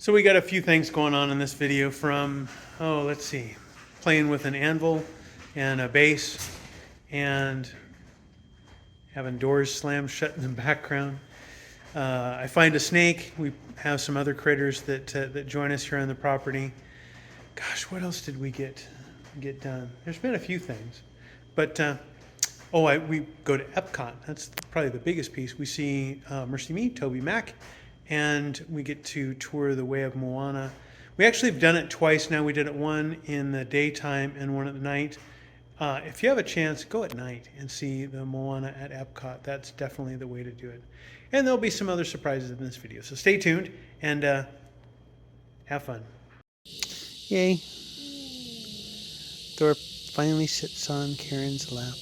So we got a few things going on in this video from, let's see, playing with an anvil and a base and having doors slammed shut in the background. I find a snake. We have some other critters that join us here on the property. Gosh, what else did we get done? There's been a few things, but we go to EPCOT. That's probably the biggest piece. We see Mercy Me, Toby Mac, and we get to tour the way of Moana. We actually have done it twice now. We did it one in the daytime and one at night. If you have a chance, go at night and see the Moana at EPCOT. That's definitely the way to do it. And there'll be some other surprises in this video. So stay tuned and have fun. Yay. Thor finally sits on Karen's lap.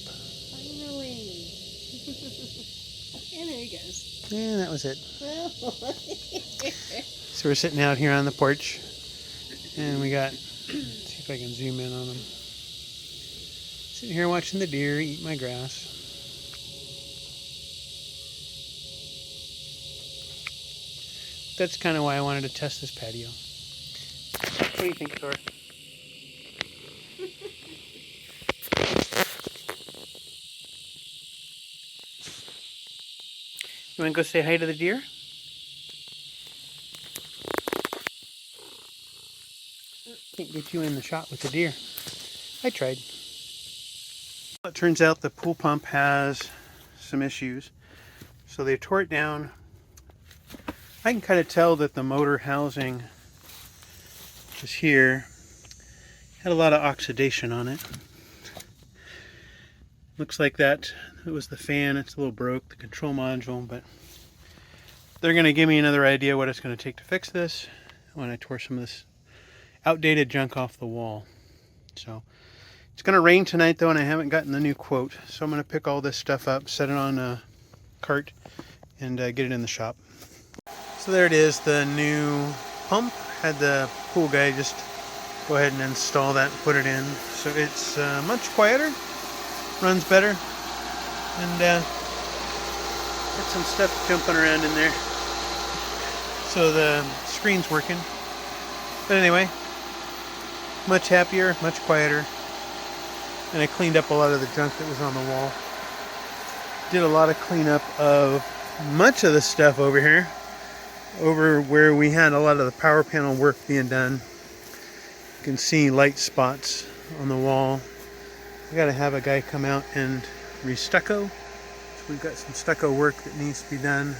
Finally. And there he goes. And that was it. So we're sitting out here on the porch. And we got, let's see if I can zoom in on him. Sitting here watching the deer eat my grass. That's kind of why I wanted to test this patio. What do you think, Thor? You want to go say hi to the deer? Can't get you in the shot with the deer. I tried. It turns out the pool pump has some issues. So they tore it down. I can kind of tell that the motor housing just here had a lot of oxidation on it. Looks like that it was the fan. It's a little broke, the control module, but they're going to give me another idea what it's going to take to fix this when I tore some of this outdated junk off the wall. So it's going to rain tonight though, and I haven't gotten the new quote, so I'm going to pick all this stuff up, set it on a cart, and get it in the shop. So there it is, the new pump. Had the pool guy just go ahead and install that and put it in. So it's much quieter, runs better, and got some stuff jumping around in there. So the screen's working. But anyway, much happier, much quieter. And I cleaned up a lot of the junk that was on the wall. Did a lot of cleanup of much of the stuff over here. Over where we had a lot of the power panel work being done. You can see light spots on the wall. I gotta have a guy come out and re-stucco. So we've got some stucco work that needs to be done.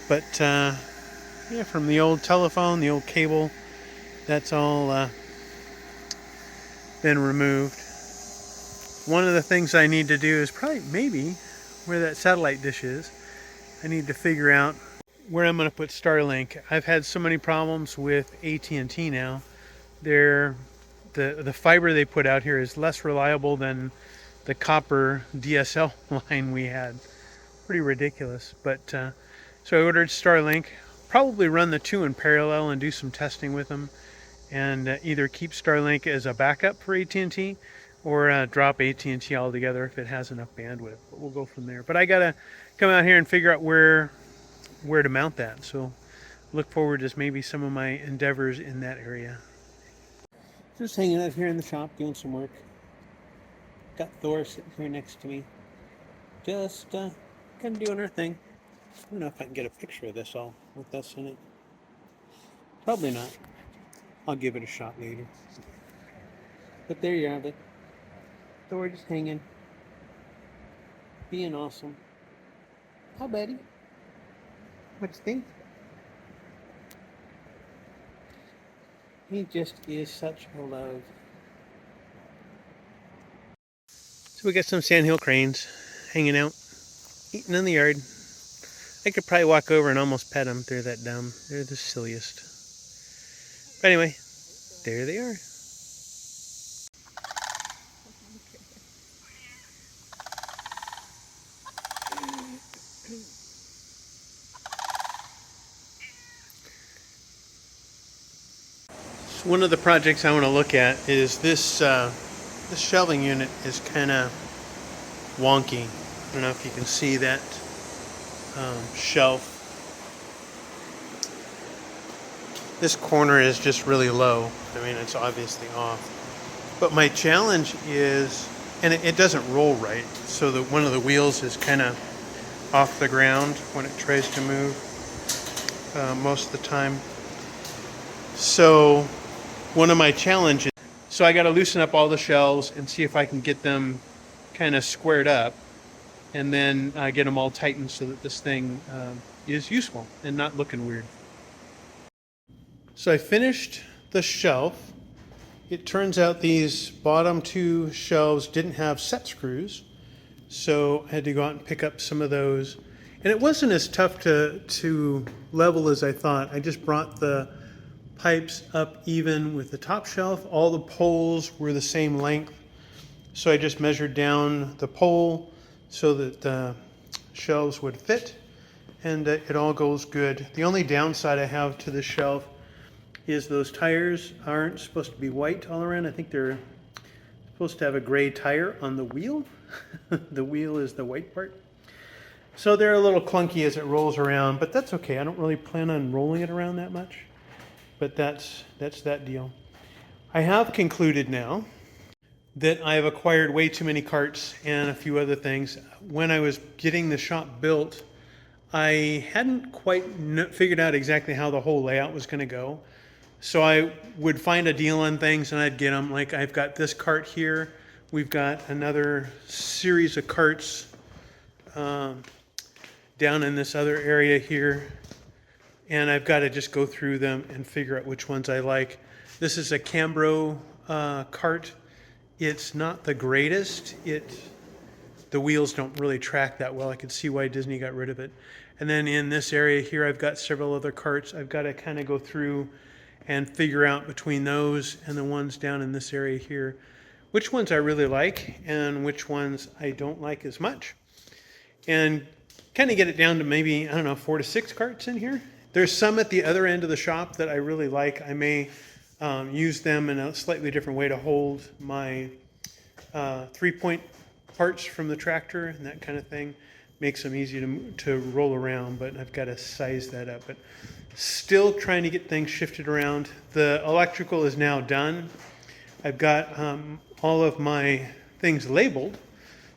But yeah, from the old telephone, the old cable, that's all been removed. One of the things I need to do is probably maybe where that satellite dish is. I need to figure out where I'm going to put Starlink. I've had so many problems with AT&T now. The fiber they put out here is less reliable than the copper DSL line we had. Pretty ridiculous. But so I ordered Starlink. Probably run the two in parallel and do some testing with them, and either keep Starlink as a backup for AT&T or drop AT&T altogether if it has enough bandwidth. But we'll go from there. But I gotta come out here and figure out where to mount that. So look forward to maybe some of my endeavors in that area. Just hanging out here in the shop doing some work. Got Thor sitting here next to me. Just kind of doing her thing. I don't know if I can get a picture of this all with us in it. Probably not. I'll give it a shot later. But there you have it. Thor just hanging. Being awesome. Hi, buddy. What do you think? He just is such a love. So we got some Sandhill cranes hanging out, eating in the yard. I could probably walk over and almost pet them. They're that dumb. They're the silliest. But anyway, there they are. One of the projects I want to look at is this this shelving unit is kind of wonky. I don't know if you can see that shelf. This corner is just really low. I mean, it's obviously off. But my challenge is, and it doesn't roll right, so that one of the wheels is kind of off the ground when it tries to move most of the time. So one of my challenges, so I got to loosen up all the shelves and see if I can get them kind of squared up, and then get them all tightened so that this thing is useful and not looking weird. So I finished the shelf. It turns out these bottom two shelves didn't have set screws, so I had to go out and pick up some of those. And it wasn't as tough to level as I thought. I just brought the pipes up even with the top shelf. All the poles were the same length, so I just measured down the pole so that the shelves would fit, and it all goes good. The only downside I have to the shelf is those tires aren't supposed to be white all around. I think they're supposed to have a gray tire on the wheel. The wheel is the white part. So they're a little clunky as it rolls around, but that's okay. I don't really plan on rolling it around that much, but that's that deal. I have concluded now that I have acquired way too many carts and a few other things. When I was getting the shop built, I hadn't quite figured out exactly how the whole layout was going to go. So I would find a deal on things and I'd get them. Like, I've got this cart here. We've got another series of carts down in this other area here. And I've got to just go through them and figure out which ones I like. This is a Cambro cart. It's not the greatest. The wheels don't really track that well. I can see why Disney got rid of it. And then in this area here, I've got several other carts. I've got to kind of go through and figure out between those and the ones down in this area here, which ones I really like and which ones I don't like as much. And kind of get it down to maybe, I don't know, 4 to 6 carts in here. There's some at the other end of the shop that I really like. I may use them in a slightly different way to hold my 3-point parts from the tractor and that kind of thing. Makes them easy to roll around, but I've got to size that up. But still trying to get things shifted around. The electrical is now done. I've got all of my things labeled,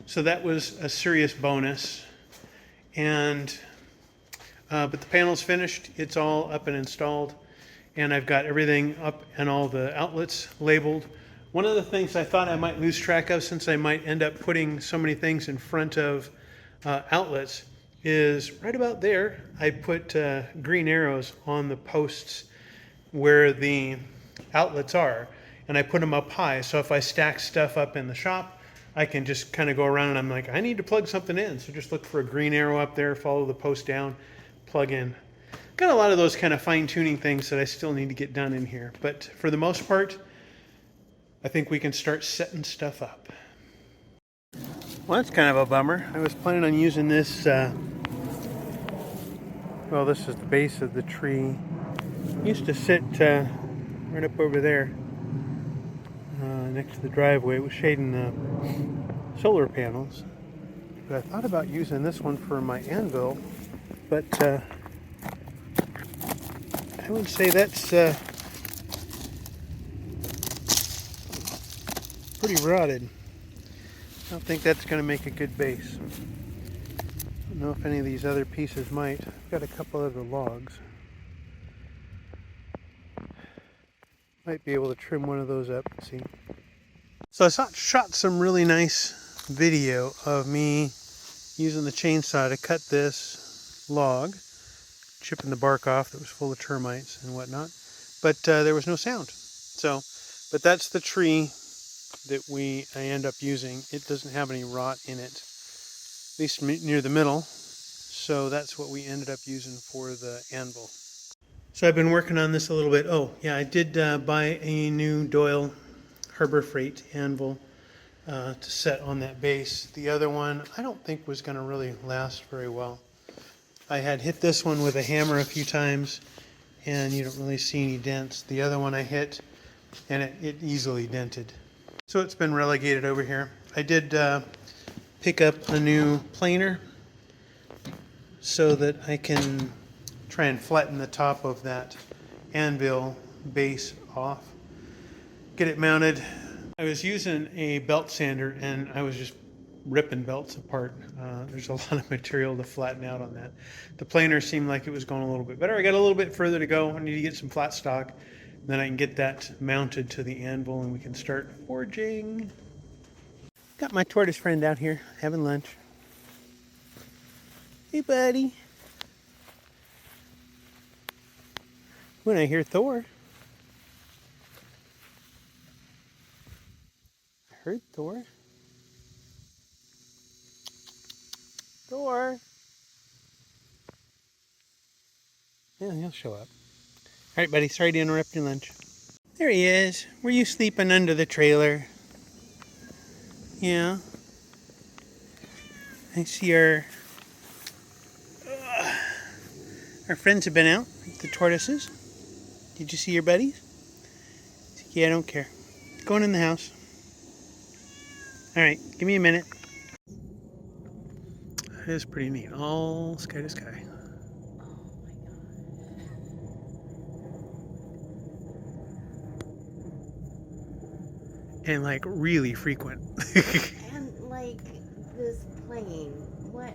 so that was a serious bonus. And but the panel's finished. It's all up and installed, and I've got everything up and all the outlets labeled. One of the things I thought I might lose track of, since I might end up putting so many things in front of outlets, is right about there. I put green arrows on the posts where the outlets are, and I put them up high. So if I stack stuff up in the shop, I can just kind of go around and I'm like, I need to plug something in. So just look for a green arrow up there, follow the post down, plug in. Got a lot of those kind of fine-tuning things that I still need to get done in here. But for the most part, I think we can start setting stuff up. Well, that's kind of a bummer. I was planning on using this, well, this is the base of the tree. It used to sit right up over there next to the driveway. It was shading the solar panels. But I thought about using this one for my anvil, but I would say that's pretty rotted. I don't think that's going to make a good base. I don't know if any of these other pieces might. I've got a couple other logs. Might be able to trim one of those up and see. So I shot some really nice video of me using the chainsaw to cut this log, chipping the bark off that was full of termites and whatnot. But there was no sound. But that's the tree that I end up using. It doesn't have any rot in it, at least near the middle. So that's what we ended up using for the anvil. So I've been working on this a little bit. Oh yeah, I did buy a new Doyle Harbor Freight anvil to set on that base. The other one I don't think was going to really last very well. I had hit this one with a hammer a few times and you don't really see any dents. The other one I hit and it easily dented. So it's been relegated over here. I did pick up a new planer so that I can try and flatten the top of that anvil base off, get it mounted. I was using a belt sander and I was just ripping belts apart. There's a lot of material to flatten out on that. The planer seemed like it was going a little bit better. I got a little bit further to go. I need to get some flat stock. Then I can get that mounted to the anvil and we can start forging. Got my tortoise friend out here having lunch. Hey, buddy. When I hear Thor. I heard Thor. Thor. Yeah, he'll show up. All right, buddy. Sorry to interrupt your lunch. There he is. Were you sleeping under the trailer? Yeah. I see our friends have been out, the tortoises. Did you see your buddies? Yeah, I don't care. Going in the house. All right, give me a minute. That is pretty neat. All sky to sky. And like really frequent. And like this plane, what?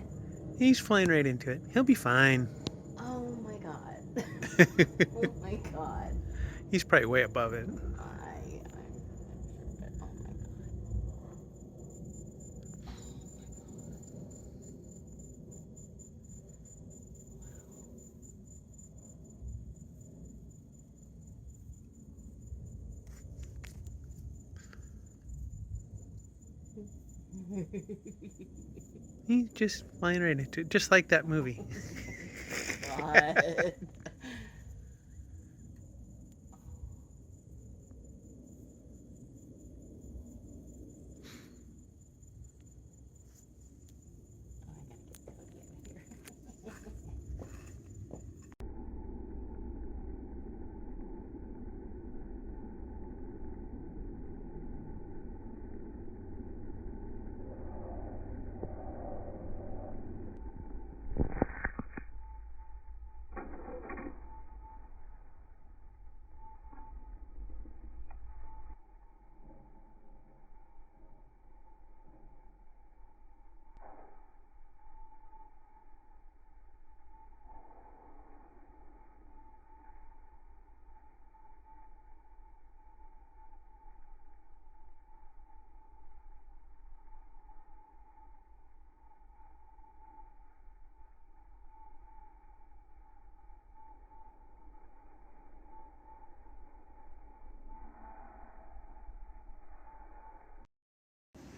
He's flying right into it. He'll be fine. Oh my god. Oh my god. He's probably way above it. I'm oh my god. He's just flying right into it, just like that movie. God.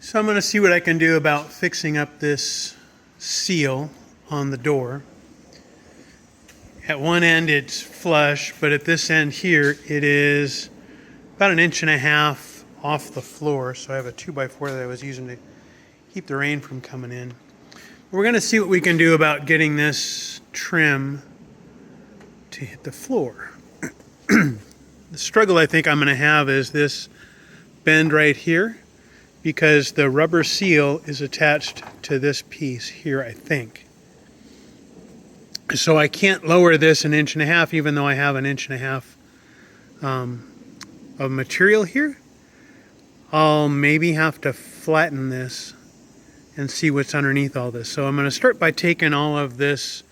So I'm going to see what I can do about fixing up this seal on the door. At one end it's flush, but at this end here it is about 1.5 inches off the floor. So I have a 2x4 that I was using to keep the rain from coming in. We're going to see what we can do about getting this trim to hit the floor. The struggle I think I'm going to have is this bend right here, because the rubber seal is attached to this piece here, I think. So I can't lower this 1.5 inches, even though I have 1.5 inches of material here. I'll maybe have to flatten this and see what's underneath all this. So I'm going to start by taking all of this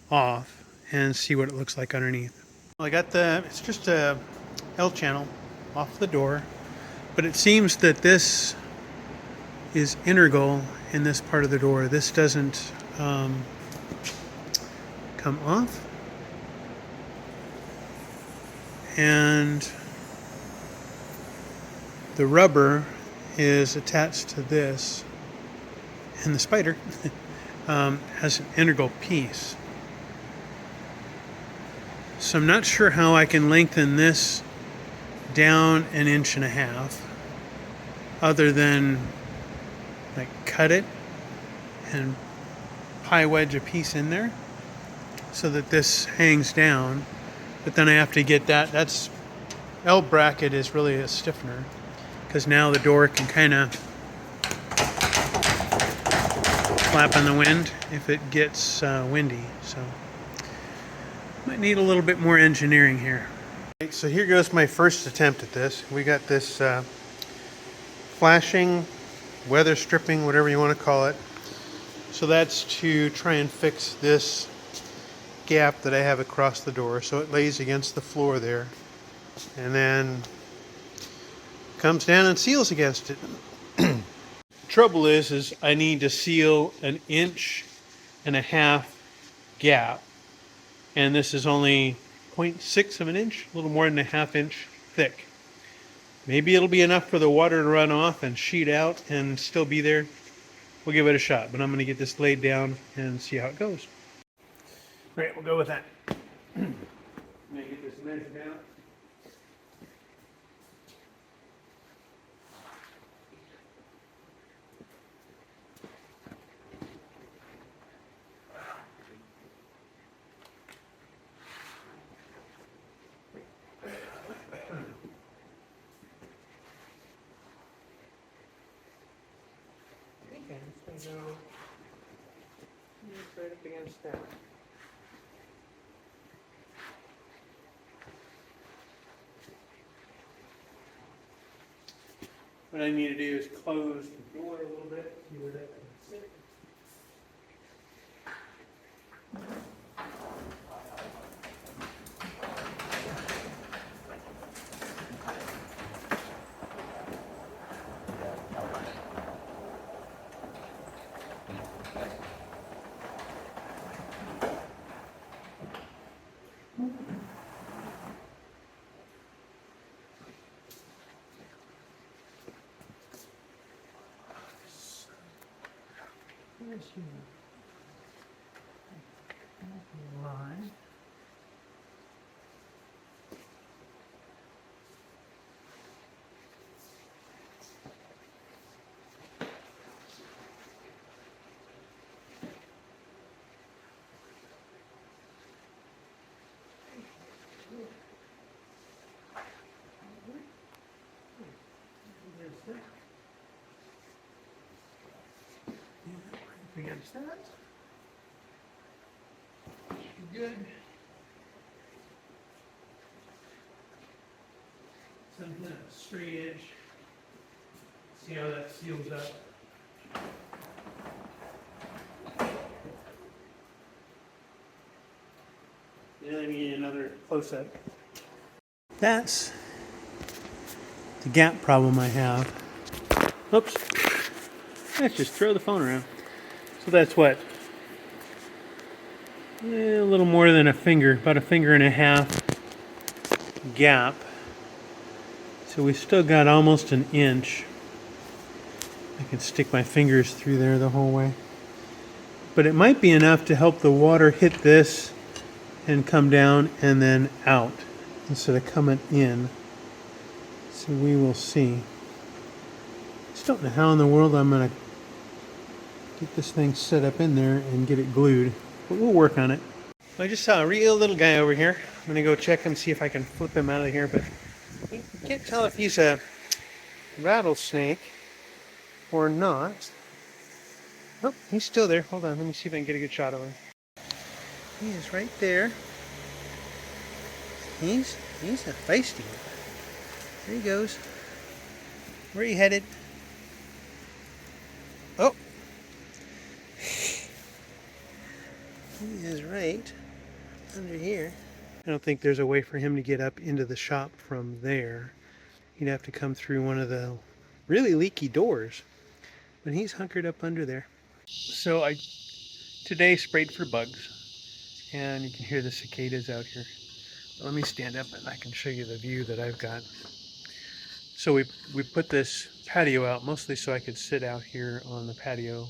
off and see what it looks like underneath. Well, I got it's just a L channel off the door, but it seems that this is integral in this part of the door. This doesn't come off, and the rubber is attached to this, and the spider has an integral piece. So I'm not sure how I can lengthen this down 1.5 inches other than like cut it and pie wedge a piece in there so that this hangs down. But then I have to get that's L bracket is really a stiffener, because now the door can kind of flap in the wind if it gets windy. So might need a little bit more engineering here. So here goes my first attempt at this. We got this flashing, weather stripping, whatever you want to call it. So that's to try and fix this gap that I have across the door, so it lays against the floor there, and then comes down and seals against it. Trouble is I need to seal 1.5 inch gap, and this is only 0.6 of an inch, a little more than a ½ inch thick. Maybe it'll be enough for the water to run off and sheet out and still be there. We'll give it a shot, but I'm going to get this laid down and see how it goes. All right, we'll go with that. I'm going to get this measured out. So, it's right up against that. What I need to do is close the door a little bit, see where that can sit. Where's your line? Against that. Good. Something like a straight edge. See how that seals up. Then I need another close-up. That's the gap problem I have. Oops. Let's just throw the phone around. So that's what? A little more than a finger, about 1.5 fingers gap. So we still got almost 1 inch. I can stick my fingers through there the whole way. But it might be enough to help the water hit this and come down and then out instead of coming in. So we will see. Just don't know how in the world I'm going to get this thing set up in there and get it glued, but we'll work on it. I just saw a real little guy over here. I'm gonna go check him, see if I can flip him out of here, but I can't tell if he's a rattlesnake or not. Oh, he's still there. Hold on, let me see if I can get a good shot of him. He is right there. He's a feisty one. There he goes. Where are you headed? Oh! He is right under here. I don't think there's a way for him to get up into the shop from there. He'd have to come through one of the really leaky doors. But he's hunkered up under there. So I today sprayed for bugs. And you can hear the cicadas out here. Let me stand up and I can show you the view that I've got. So we put this patio out mostly so I could sit out here on the patio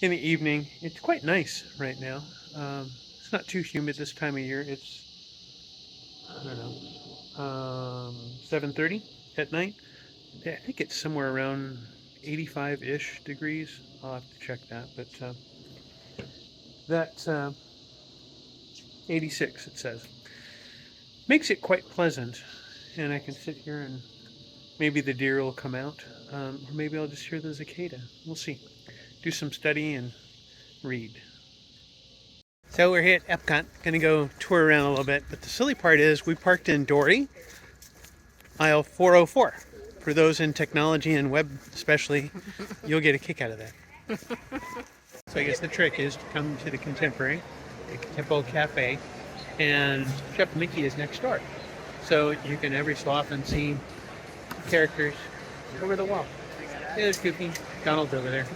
in the evening. It's quite nice right now. It's not too humid this time of year. It's, I don't know, 7:30 at night. I think it's somewhere around 85-ish degrees. I'll have to check that, but that's 86 it says. Makes it quite pleasant, and I can sit here and maybe the deer will come out, or maybe I'll just hear the cicada. We'll see. Do some study and read. So we're here at EPCOT, gonna go tour around a little bit, but the silly part is we parked in Dory, aisle 404. For those in technology and web especially, you'll get a kick out of that. So I guess the trick is to come to the Contemporary, the Tempo Cafe, and Chef Mickey is next door. So you can every so often see characters over the wall. There's Goofy, Donald's over there.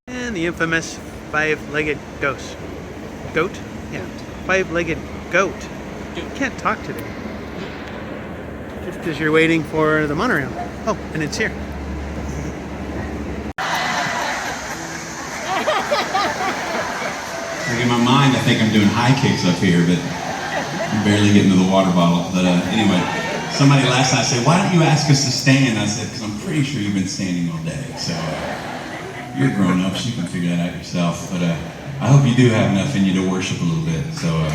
And the infamous five-legged ghost. Goat? Yeah. Five-legged goat. You can't talk today. Just as you're waiting for the monorail. Oh, and it's here. Like in my mind, I think I'm doing high kicks up here, but I'm barely getting to the water bottle. But anyway, somebody last night said, "Why don't you ask us to stand?" I said, "Because I'm pretty sure you've been standing all day. So you're grown-ups, you can figure that out yourself." But I hope you do have enough in you to worship a little bit. So.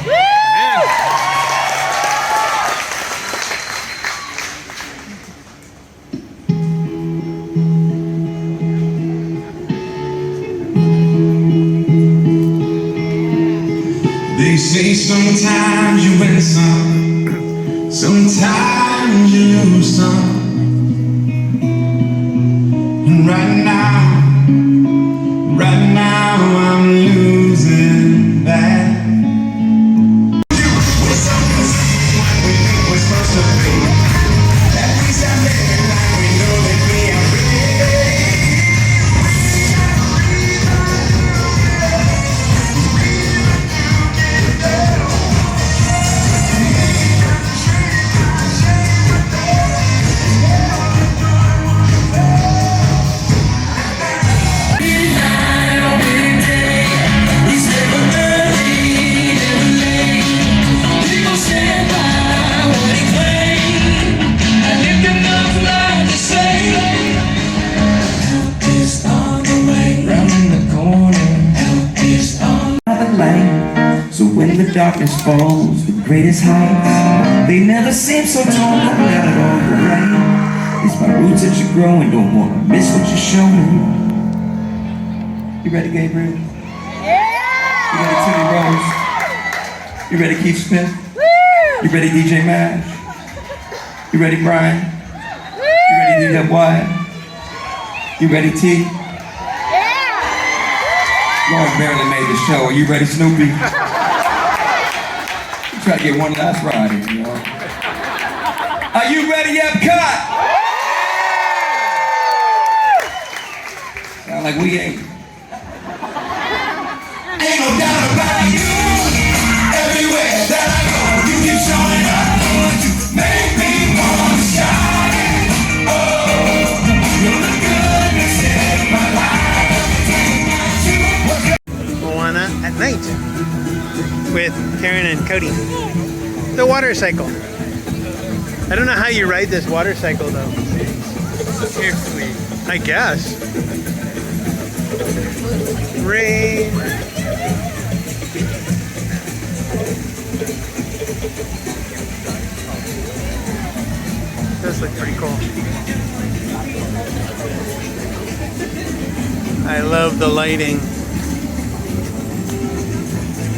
They say sometimes you win some, sometimes you lose some. And right now I'm losing that. We're so consistent like we think we're supposed to be. At least I'm living like we know that we are free. So when the darkness falls, the greatest heights, they never seem so tall, no matter all the rain. It's my roots that you're growing, don't wanna miss what you're showing. You ready, Gabriel? Yeah! You ready, Timmy Rose? You ready, Keith Smith? Woo! You ready, DJ Mash? You ready, Brian? Woo! You ready, D.W. Wyatt? You ready, T? Lauren barely made the show. Are you ready, Snoopy? Try to get one last ride here, you know. Are you ready, EPCOT? Sound like we ain't. Ain't no doubt about you. Everywhere that I go, you keep showing up. You make me want to shine. Oh, you're the goodness in my life. Moana at night with Karen and Cody. The water cycle. I don't know how you ride this water cycle though. Carefully. I guess. Rain. Does look pretty cool. I love the lighting.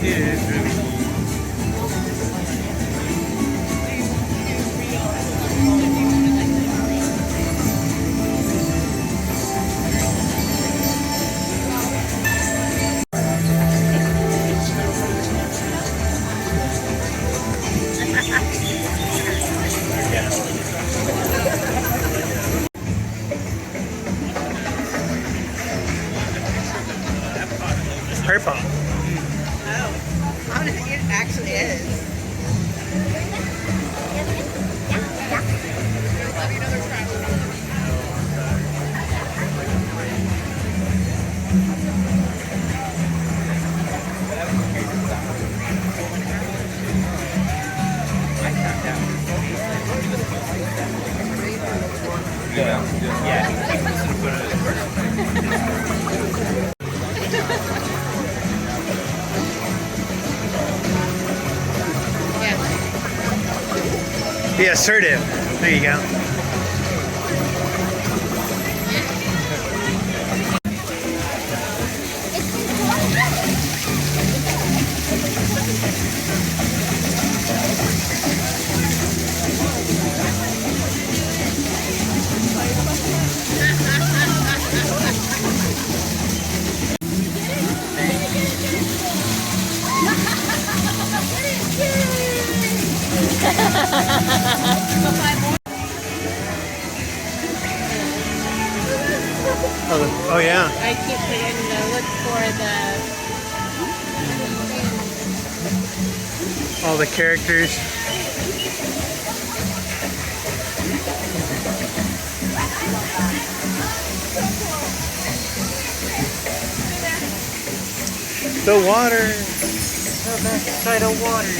It is really cool. Purple. Oh, it actually is. Be assertive. There you go. Oh yeah. I keep forgetting to look for the. All the characters. The water. The backside of water.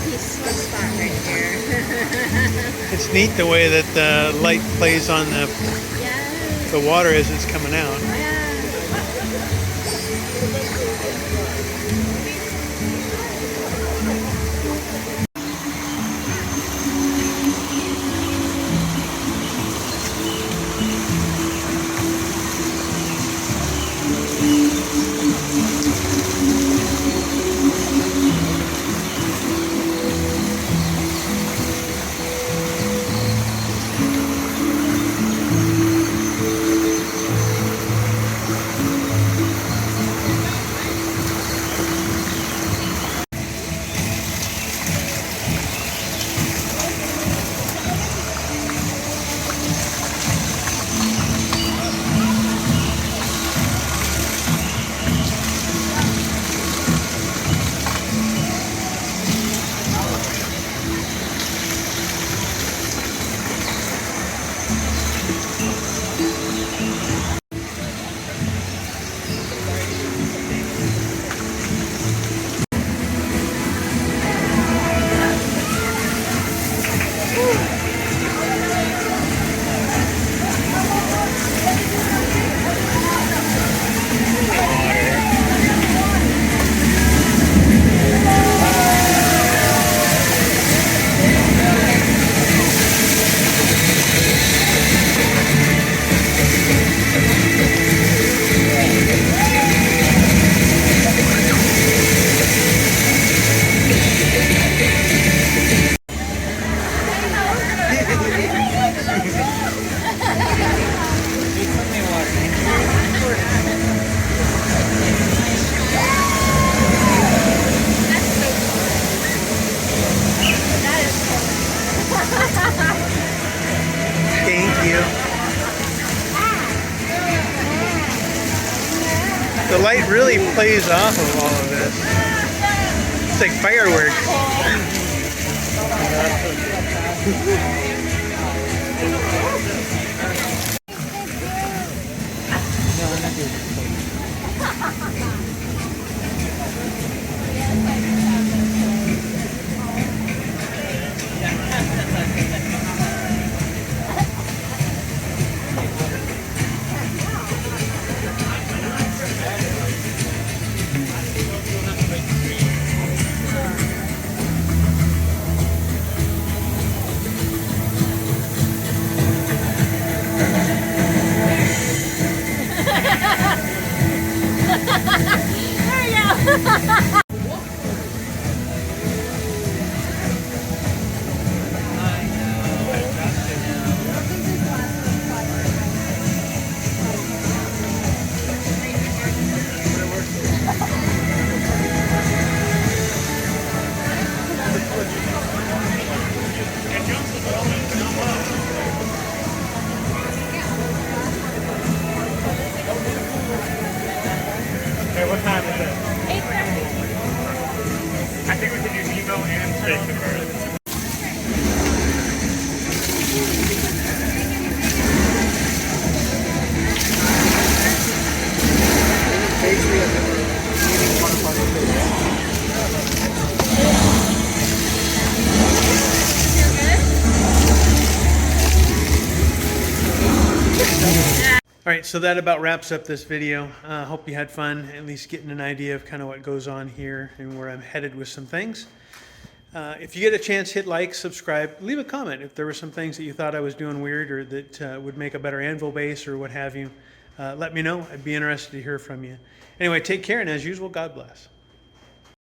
Peaceful spot right here. It's neat the way that the light plays on Yes. the water as it's coming out. Yeah. The light really plays off of all of this. It's like fireworks. Okay, what time is it? 8:30. I think we can use email and space converter. All right, so that about wraps up this video. Hope you had fun, at least getting an idea of kind of what goes on here and where I'm headed with some things. If you get a chance, hit like, subscribe, leave a comment if there were some things that you thought I was doing weird or that would make a better anvil base or what have you. Let me know. I'd be interested to hear from you. Anyway, take care, and as usual, God bless.